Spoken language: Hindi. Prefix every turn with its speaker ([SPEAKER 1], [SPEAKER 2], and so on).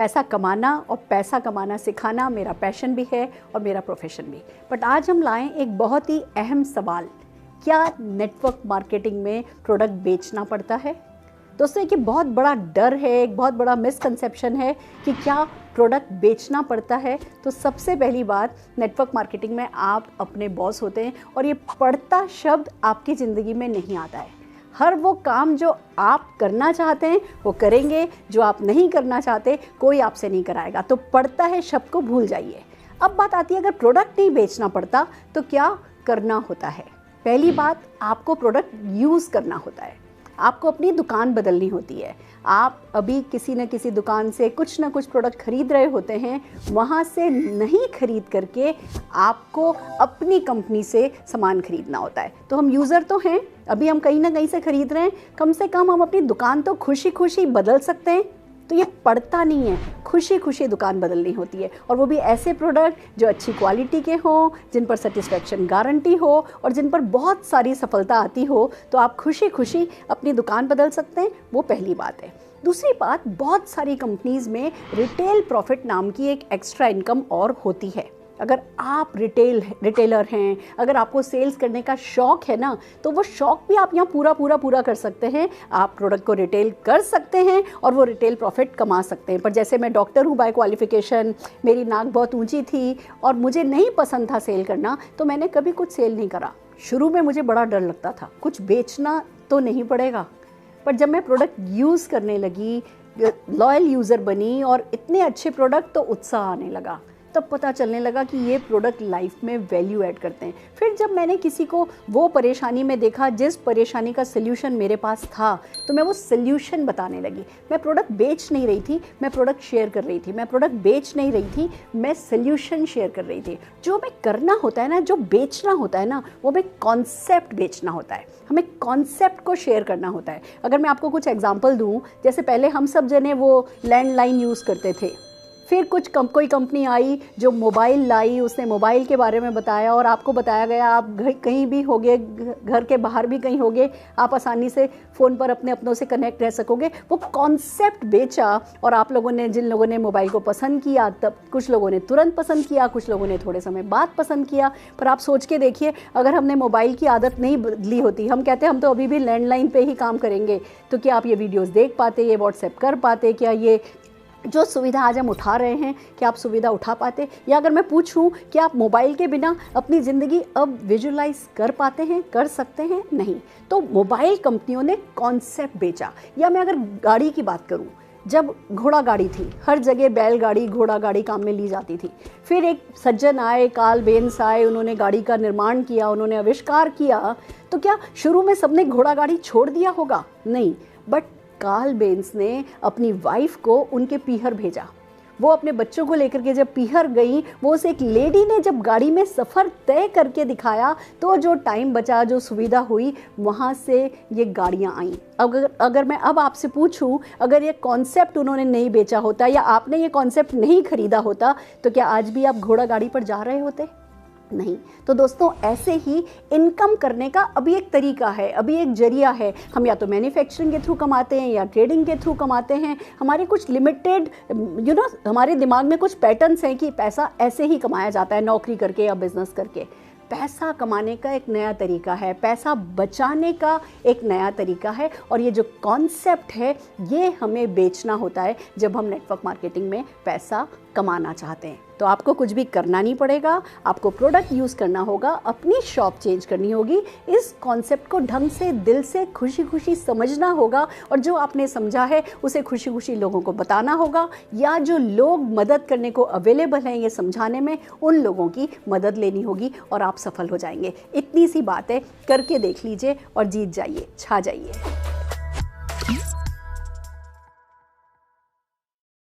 [SPEAKER 1] पैसा कमाना और पैसा कमाना सिखाना मेरा पैशन भी है और मेरा प्रोफेशन भी। बट आज हम लाएं एक बहुत ही अहम सवाल, क्या नेटवर्क मार्केटिंग में प्रोडक्ट बेचना पड़ता है? दोस्तों एक बहुत बड़ा डर है, एक बहुत बड़ा मिसकंसेप्शन है कि क्या प्रोडक्ट बेचना पड़ता है। तो सबसे पहली बात, नेटवर्क मार्केटिंग में आप अपने बॉस होते हैं और ये पड़ता शब्द आपकी ज़िंदगी में नहीं आता है। हर वो काम जो आप करना चाहते हैं वो करेंगे, जो आप नहीं करना चाहते कोई आपसे नहीं कराएगा। तो पड़ता है शब्द को भूल जाइए। अब बात आती है, अगर प्रोडक्ट नहीं बेचना पड़ता तो क्या करना होता है? पहली बात, आपको प्रोडक्ट यूज़ करना होता है। आपको अपनी दुकान बदलनी होती है। आप अभी किसी न किसी दुकान से कुछ ना कुछ प्रोडक्ट खरीद रहे होते हैं, वहाँ से नहीं खरीद करके आपको अपनी कंपनी से सामान खरीदना होता है। तो हम यूज़र तो हैं, अभी हम कहीं ना कहीं से खरीद रहे हैं, कम से कम हम अपनी दुकान तो खुशी खुशी बदल सकते हैं। तो ये पड़ता नहीं है, खुशी खुशी दुकान बदलनी होती है, और वो भी ऐसे प्रोडक्ट जो अच्छी क्वालिटी के हों, जिन पर सेटिस्फैक्शन गारंटी हो और जिन पर बहुत सारी सफलता आती हो, तो आप खुशी खुशी अपनी दुकान बदल सकते हैं। वो पहली बात है। दूसरी बात, बहुत सारी कंपनीज़ में रिटेल प्रॉफिट नाम की एक एक्स्ट्रा इनकम और होती है। अगर आप रिटेलर हैं, अगर आपको सेल्स करने का शौक़ है ना, तो वो शौक़ भी आप यहाँ पूरा कर सकते हैं। आप प्रोडक्ट को रिटेल कर सकते हैं और वो रिटेल प्रॉफिट कमा सकते हैं। पर जैसे मैं डॉक्टर हूँ बाय क्वालिफ़िकेशन, मेरी नाक बहुत ऊंची थी और मुझे नहीं पसंद था सेल करना, तो मैंने कभी कुछ सेल नहीं करा। शुरू में मुझे बड़ा डर लगता था, कुछ बेचना तो नहीं पड़ेगा। पर जब मैं प्रोडक्ट यूज़ करने लगी, लॉयल यूज़र बनी और इतने अच्छे प्रोडक्ट, तो उत्साह आने लगा। तब पता चलने लगा कि ये प्रोडक्ट लाइफ में वैल्यू ऐड करते हैं। फिर जब मैंने किसी को वो परेशानी में देखा जिस परेशानी का सल्यूशन मेरे पास था, तो मैं वो सल्यूशन बताने लगी। मैं प्रोडक्ट बेच नहीं रही थी, मैं प्रोडक्ट शेयर कर रही थी। मैं प्रोडक्ट बेच नहीं रही थी, मैं सल्यूशन शेयर कर रही थी। जो हमें करना होता है ना, जो बेचना होता है ना, वो हमें कॉन्सेप्ट बेचना होता है। हमें कॉन्सेप्ट को शेयर करना होता है। अगर मैं आपको कुछ एग्जाम्पल दूँ, जैसे पहले हम सब जने वो लैंडलाइन यूज़ करते थे, फिर कोई कंपनी आई जो मोबाइल लाई, उसने मोबाइल के बारे में बताया और आपको बताया गया आप कहीं भी होगे, घर के बाहर भी कहीं होगे, आप आसानी से फ़ोन पर अपने अपनों से कनेक्ट रह सकोगे। वो कॉन्सेप्ट बेचा और आप लोगों ने, जिन लोगों ने मोबाइल को पसंद किया, तब कुछ लोगों ने तुरंत पसंद किया, कुछ लोगों ने थोड़े समय बाद पसंद किया। पर आप सोच के देखिए, अगर हमने मोबाइल की आदत नहीं बदली होती, हम कहते हैं हम तो अभी भी लैंडलाइन पे ही काम करेंगे, तो क्या आप ये वीडियोज़ देख पाते, ये व्हाट्सएप कर पाते, क्या ये जो सुविधा आज हम उठा रहे हैं, क्या आप सुविधा उठा पाते? या अगर मैं पूछूं कि आप मोबाइल के बिना अपनी ज़िंदगी अब विजुलाइज कर पाते हैं, कर सकते हैं? नहीं। तो मोबाइल कंपनियों ने कॉन्सेप्ट बेचा। या मैं अगर गाड़ी की बात करूं, जब घोड़ा गाड़ी थी, हर जगह बैलगाड़ी, घोड़ा गाड़ी काम में ली जाती थी। फिर एक सज्जन आए, कार्ल बेंस आए, उन्होंने गाड़ी का निर्माण किया, उन्होंने आविष्कार किया। तो क्या शुरू में सबने घोड़ा गाड़ी छोड़ दिया होगा? नहीं। बट कार्ल बेंस ने अपनी वाइफ को उनके पीहर भेजा। वो अपने बच्चों को लेकर के जब पीहर गई, वो उस एक लेडी ने जब गाड़ी में सफ़र तय करके दिखाया, तो जो टाइम बचा, जो सुविधा हुई, वहाँ से ये गाड़ियाँ आईं। अगर मैं अब आपसे पूछूं, अगर ये कॉन्सेप्ट उन्होंने नहीं बेचा होता या आपने ये कॉन्सेप्ट नहीं खरीदा होता, तो क्या आज भी आप घोड़ा गाड़ी पर जा रहे होते? नहीं। तो दोस्तों, ऐसे ही इनकम करने का अभी एक तरीका है, अभी एक जरिया है। हम या तो मैन्युफैक्चरिंग के थ्रू कमाते हैं या ट्रेडिंग के थ्रू कमाते हैं। हमारे कुछ लिमिटेड हमारे दिमाग में कुछ पैटर्न्स हैं कि पैसा ऐसे ही कमाया जाता है, नौकरी करके या बिजनेस करके। पैसा कमाने का एक नया तरीका है, पैसा बचाने का एक नया तरीका है, और ये जो कॉन्सेप्ट है ये हमें बेचना होता है जब हम नेटवर्क मार्केटिंग में पैसा कमाना चाहते हैं। तो आपको कुछ भी करना नहीं पड़ेगा, आपको प्रोडक्ट यूज़ करना होगा, अपनी शॉप चेंज करनी होगी, इस कॉन्सेप्ट को ढंग से, दिल से, खुशी खुशी समझना होगा, और जो आपने समझा है उसे खुशी खुशी लोगों को बताना होगा, या जो लोग मदद करने को अवेलेबल हैं ये समझाने में, उन लोगों की मदद लेनी होगी और आप सफल हो जाएंगे। इतनी सी बात है, करके देख लीजिए और जीत जाइए, छा जाइए।